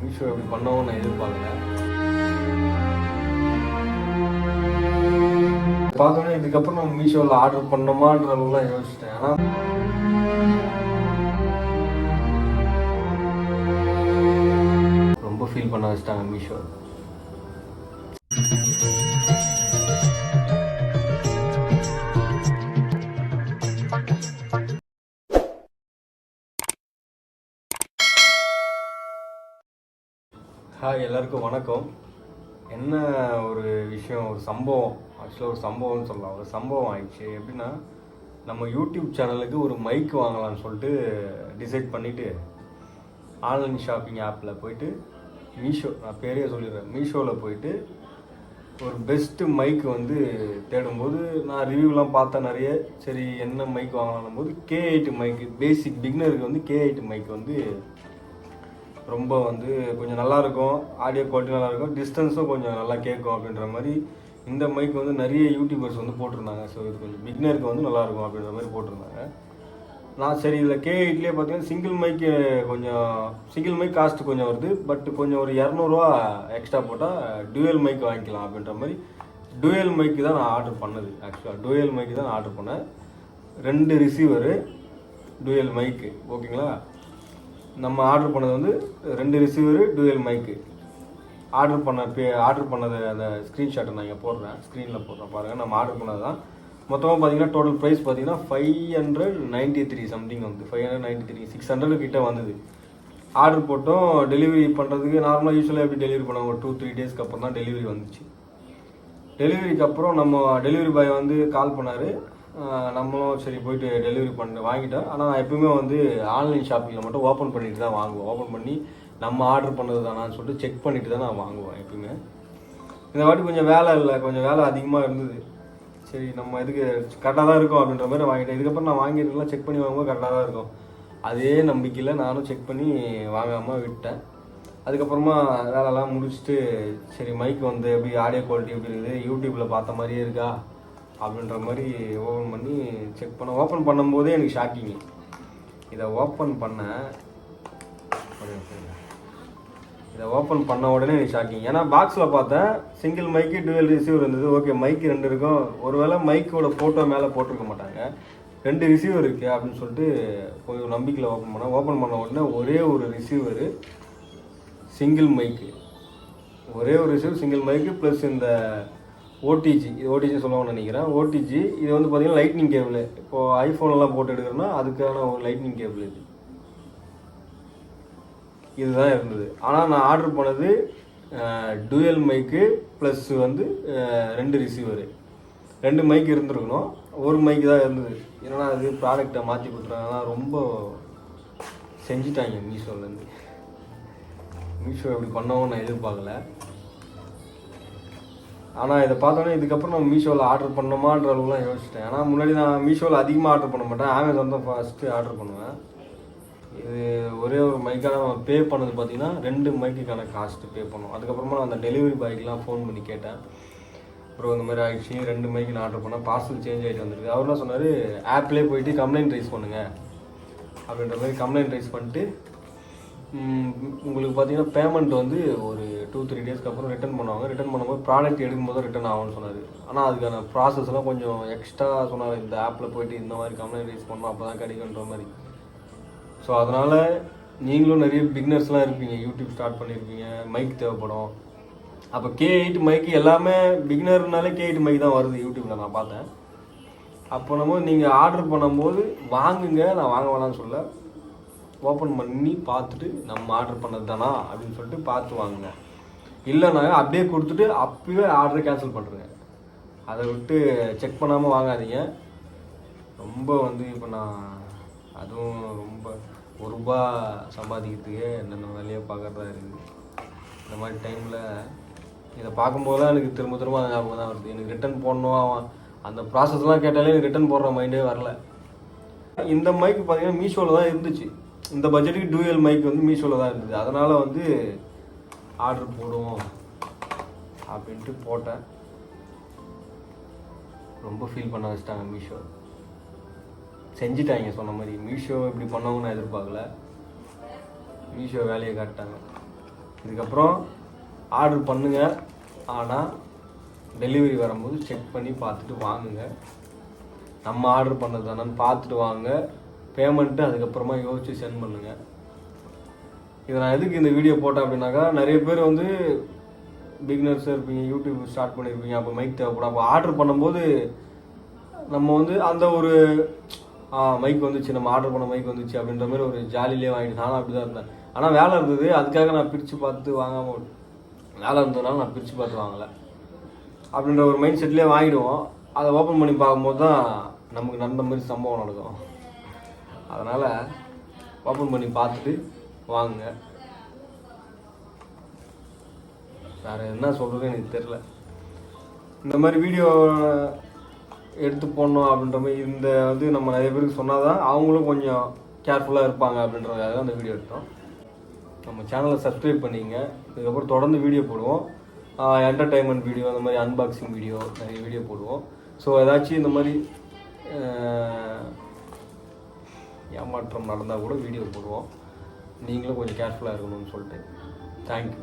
மீஷோ இப்படி பண்ணவும் நான் எதிர்பார்க்கல. பார்த்தோன்னே இதுக்கப்புறம் நம்ம மீஷோவில் ஆர்டர் பண்ணோமான்றதெல்லாம் யோசிச்சிட்டேன். ஆனால் ரொம்ப ஃபீல் பண்ண வச்சுட்டாங்க மீஷோ. ஹாய், எல்லாருக்கும் வணக்கம். என்ன ஒரு விஷயம், ஒரு சம்பவம், ஆக்சுவலாக ஒரு சம்பவம்னு சொல்லலாம். ஒரு சம்பவம் ஆயிடுச்சு. எப்படின்னா, நம்ம யூடியூப் சேனலுக்கு ஒரு மைக் வாங்கலாம்னு சொல்லிட்டு டிசைட் பண்ணிவிட்டு ஆன்லைன் ஷாப்பிங் ஆப்பில் போயிட்டு மீஷோ, நான் பேரே சொல்லிடுறேன், மீஷோவில் போயிட்டு ஒரு பெஸ்ட்டு மைக் வந்து தேடும்போது நான் ரிவ்யூலாம் பார்த்தேன் நிறைய. சரி, என்ன மைக் வாங்கலாம்னும் போது K8 மைக்கு, பேசிக் பிகினருக்கு வந்து K8 மைக் வந்து ரொம்ப வந்து கொஞ்சம் நல்லாயிருக்கும், ஆடியோ குவாலிட்டி நல்லாயிருக்கும், டிஸ்டன்ஸும் கொஞ்சம் நல்லா கேட்கும் அப்படின்ற மாதிரி இந்த மைக் வந்து நிறைய யூடியூபர்ஸ் வந்து போட்டிருந்தாங்க. ஸோ இது கொஞ்சம் பிகினருக்கு வந்து நல்லாயிருக்கும் அப்படின்ற மாதிரி போட்டிருந்தாங்க. நான் சரி, இதில் K8லேயே பார்த்தீங்கன்னா சிங்கிள் மைக் காஸ்ட்டு கொஞ்சம் வருது, பட் கொஞ்சம் ஒரு 200 எக்ஸ்ட்ரா போட்டால் டூயல் மைக் வாங்கிக்கலாம் அப்படின்ற மாதிரி டூயல் மைக்கு தான் நான் ஆர்டர் பண்ணது. ஆக்சுவலாக டூயல் மைக்கு தான் நான் ஆர்டர் பண்ணேன். 2 ரிசீவரு, டூயல் மைக்கு, ஓகேங்களா. நம்ம ஆர்டர் பண்ணது வந்து 2 ரிசீவரு, டூயல் மைக்கு. ஆர்டர் பண்ணது அந்த ஸ்க்ரீன்ஷாட்டை நான் இங்கே போடுறேன், ஸ்க்ரீனில் போடுறேன் பாருங்கள். நம்ம ஆர்டர் பண்ணது தான். மொத்தமாக பார்த்தீங்கன்னா டோட்டல் ப்ரைஸ் பார்த்தீங்கன்னா 593 சம்திங் வந்து 593 600 கிட்ட வந்தது. ஆர்டர் போட்டோம். டெலிவரி பண்ணுறதுக்கு நார்மலாக யூஸ்வலாக எப்படி டெலிவரி பண்ணுவாங்க, ஒரு 2-3 டேஸ்க்கு அப்புறம் தான் டெலிவரி வந்துச்சு. டெலிவரிக்கு அப்புறம் நம்ம டெலிவரி பாய் வந்து கால் பண்ணார். நம்மளும் சரி போயிட்டு டெலிவரி வாங்கிட்டோம். ஆனால் நான் எப்பவுமே வந்து ஆன்லைன் ஷாப்பிங்கில் மட்டும் ஓப்பன் பண்ணிட்டு தான் வாங்குவேன். ஓப்பன் பண்ணி நம்ம ஆர்டர் பண்ணது தானான்னு சொல்லிட்டு செக் பண்ணிட்டு தான் நான் வாங்குவேன் எப்பவுமே. இந்த வாட்டி கொஞ்சம் வேலை இல்லை, கொஞ்சம் வேலை அதிகமாக இருந்தது. சரி, நம்ம இதுக்கு கரெக்டாக தான் இருக்கும் அப்படின்ற மாதிரி வாங்கிட்டேன். இதுக்கப்புறம் நான் வாங்கியிருக்கலாம், செக் பண்ணி வாங்கும்போது கரெக்டாக தான் இருக்கும். அதே நம்பிக்கையில் நானும் செக் பண்ணி வாங்காமல் விட்டேன். அதுக்கப்புறமா வேலைலாம் முடிச்சுட்டு சரி, மைக் வந்து எப்படி ஆடியோ குவாலிட்டி எப்படி இருக்குது, யூடியூப்பில் பார்த்த மாதிரியே இருக்கா அப்படின்ற மாதிரி ஓப்பன் பண்ணி செக் பண்ண. ஓப்பன் பண்ணும்போதே எனக்கு ஷாக்கிங்கு. இதை ஓப்பன் பண்ண உடனே எனக்கு ஷாக்கிங். ஏன்னா பாக்ஸில் பார்த்தேன் சிங்கிள் மைக்கு, டூயல் ரிசீவர் இருந்தது. ஓகே, மைக்கு 2 இருக்கும். ஒருவேளை மைக்கோட ஃபோட்டோ மேலே போட்டிருக்க மாட்டாங்க, 2 ரிசீவர் இருக்குது அப்படின்னு சொல்லிட்டு கொஞ்சம் நம்பிக்கையில் ஓப்பன் பண்ண உடனே ஒரே ஒரு ரிசீவரு, சிங்கிள் மைக்கு, ஒரே ஒரு ரிசீவர், சிங்கிள் மைக்கு ப்ளஸ் இந்த ஓடிஜி, இது ஓடிஜி சொல்லுவாங்கன்னு நினைக்கிறேன். ஓடிஜி இது வந்து பார்த்தீங்கன்னா லைட்னிங் கேபிள். இப்போது ஐஃபோன்லாம் போட்டு எடுக்கிறோன்னா அதுக்கான ஒரு லைட்னிங் கேபிள் இதுதான் இருந்தது. ஆனால் நான் ஆர்டர் பண்ணது டூயல் மைக்கு ப்ளஸ் வந்து 2 ரிசீவரு. 2 மைக் இருந்துருக்கணும், ஒரு மைக்கு தான் இருந்தது. ஏன்னா அது ப்ராடக்டை மாற்றி கொடுத்துறாங்கன்னா ரொம்ப செஞ்சுட்டாங்க மீஷோலேருந்து. மீஷோ இப்படி பண்ணவும் நான் எதிர்பார்க்கல. ஆனால் இதை பார்த்தோன்னே இதுக்கப்புறம் நம்ம மீஷோவில் ஆர்டர் பண்ணோமான்ற அளவுலாம் யோசிச்சிட்டேன். ஆனால் முன்னாடி நான் மீஷோவில் அதிகமாக ஆர்டர் பண்ண மாட்டேன், அமேசான் தான் ஃபஸ்ட்டு ஆர்டர் பண்ணுவேன். இது ஒரே ஒரு மைக்கான பே பண்ணது பார்த்தீங்கன்னா 2 மைக்குக்கான காஸ்ட்டு பே பண்ணோம். அதுக்கப்புறமா நான் அந்த டெலிவரி பாய்க்கெலாம் ஃபோன் பண்ணி கேட்டேன். அப்புறம் இந்த மாதிரி ஆகிடுச்சு, 2 மைக்கு நான் ஆர்டர் பண்ணேன், பார்சல் சேஞ்ச் ஆகிட்டு வந்துருக்கு. அவர் என்ன சொன்னார், ஆப்லேயே போயிட்டு கம்ப்ளைண்ட் ரைஸ் பண்ணுங்கள் அப்படின்ற மாதிரி கம்ப்ளைண்ட் ரைஸ் பண்ணிட்டு உங்களுக்கு பார்த்தீங்கன்னா பேமெண்ட் வந்து ஒரு 2-3 டேஸ்க்கு அப்புறம் ரிட்டர்ன் பண்ணுவாங்க. ரிட்டர்ன் பண்ணும்போது ப்ராடக்ட் எடுக்கும்போது ரிட்டர்ன் ஆகும்னு சொன்னார். ஆனால் அதுக்கான ப்ராசஸ்லாம் கொஞ்சம் எக்ஸ்ட்ரா சொன்னார். இந்த ஆப்பில் போய்ட்டு இந்த மாதிரி கம்ப்ளைண்ட் ரைஸ் பண்ணோம், அப்போ தான் கிடைக்குன்ற மாதிரி. ஸோ அதனால் நீங்களும் நிறைய பிகினர்ஸ்லாம் இருப்பீங்க, யூடியூப் ஸ்டார்ட் பண்ணியிருப்பீங்க, மைக் தேவைப்படும். அப்போ K8 மைக்கு எல்லாமே பிகினர்னாலே K8 மைக் தான் வருது யூடியூப்பில் நான் பார்த்தேன். அப்போ நம்ம நீங்கள் ஆர்டர் பண்ணும்போது வாங்குங்க, நான் வாங்க வேணாம்னு சொல்ல, ஓப்பன் பண்ணி பார்த்துட்டு நம்ம ஆர்டர் பண்ணது தானா அப்படின்னு சொல்லிட்டு பார்த்து வாங்குங்க. இல்லைனா அப்படியே கொடுத்துட்டு அப்பயே ஆர்டரை கேன்சல் பண்ணுறேங்க. அதை விட்டு செக் பண்ணாமல் வாங்காதீங்க. ரொம்ப வந்து இப்போ நான் அதுவும் ரொம்ப ₹1 சம்பாதிக்கிறதுக்கே என்னென்ன வேலையை பார்க்குறதா இருக்குது. இந்த மாதிரி டைமில் இதை பார்க்கும்போது தான் எனக்கு திரும்ப அந்த ஞாபகம் தான் வருது. எனக்கு ரிட்டன் போடணும், அந்த ப்ராசஸ்லாம் கேட்டாலே எனக்கு ரிட்டன் போடுற மைண்டே வரல. இந்த மைக்கு பார்த்தீங்கன்னா மீஷோவில் தான் இருந்துச்சு. இந்த பட்ஜெட்டுக்கு டூயல் மைக் வந்து மீஷோவில் தான் இருந்தது. அதனால் வந்து ஆர்டர் போடுவோம் அப்படின்ட்டு போட்டேன். ரொம்ப ஃபீல் பண்ண வச்சுட்டாங்க மீஷோ. செஞ்சுட்டாங்க சொன்ன மாதிரி. மீஷோ இப்படி பண்ணவும் நான் எதிர்பார்க்கல. மீஷோ வேலையை காட்டாங்க. இதுக்கப்புறம் ஆர்டர் பண்ணுங்கள், ஆனால் டெலிவரி வரும்போது செக் பண்ணி பார்த்துட்டு வாங்குங்க. நம்ம ஆர்டர் பண்ணது தானேன்னு பார்த்துட்டு வாங்க. பேமெண்ட்டு அதுக்கப்புறமா யோசித்து சென்ட் பண்ணுங்கள். இதை நான் எதுக்கு இந்த வீடியோ போட்டேன் அப்படின்னாக்கா, நிறைய பேர் வந்து பிகினர்ஸாக இருப்பீங்க, யூடியூப் ஸ்டார்ட் பண்ணியிருப்பீங்க, அப்போ மைக் தேவைப்படும். அப்போ ஆர்டர் பண்ணும்போது நம்ம வந்து அந்த ஒரு மைக் வந்துச்சு, நம்ம ஆர்டர் பண்ண மைக் வந்துச்சு அப்படின்ற மாதிரி ஒரு ஜாலியிலே வாங்கிட்டு நானும் அப்படி தான் இருந்தேன். ஆனால் வேலை இருந்தது, அதுக்காக நான் பிரித்து பார்த்து வாங்காமல், வேலை இருந்ததுனால நான் பிரித்து பார்த்து வாங்கலை அப்படின்ற ஒரு மைண்ட் செட்லேயே வாங்கிடுவோம். அதை ஓப்பன் பண்ணி பார்க்கும்போது தான் நமக்கு நடந்த மாதிரி சம்பவம் நடக்கும். அதனால் ஓப்பன் பண்ணி பார்த்துட்டு வாங்குங்க. வேறு என்ன சொல்கிறது எனக்கு தெரில. இந்த மாதிரி வீடியோ எடுத்து போடணும் அப்படின்ற மாதிரி இந்த வந்து நம்ம நிறைய பேருக்கு சொன்னால் தான் அவங்களும் கொஞ்சம் கேர்ஃபுல்லாக இருப்பாங்க அப்படின்றதுக்காக தான் அந்த வீடியோ எடுத்தோம். நம்ம சேனலை சப்ஸ்கிரைப் பண்ணிங்க. இதுக்கப்புறம் தொடர்ந்து வீடியோ போடுவோம். என்டர்டைன்மெண்ட் வீடியோ, அந்த மாதிரி அன்பாக்சிங் வீடியோ, நிறைய வீடியோ போடுவோம். ஸோ ஏதாச்சும் இந்த மாதிரி ஏமாற்றம் நடந்தால் கூட வீடியோ போடுவோம். நீங்களும் கொஞ்சம் கேர்ஃபுல்லாக இருக்கணும்னு சொல்லிட்டு தேங்க்யூ.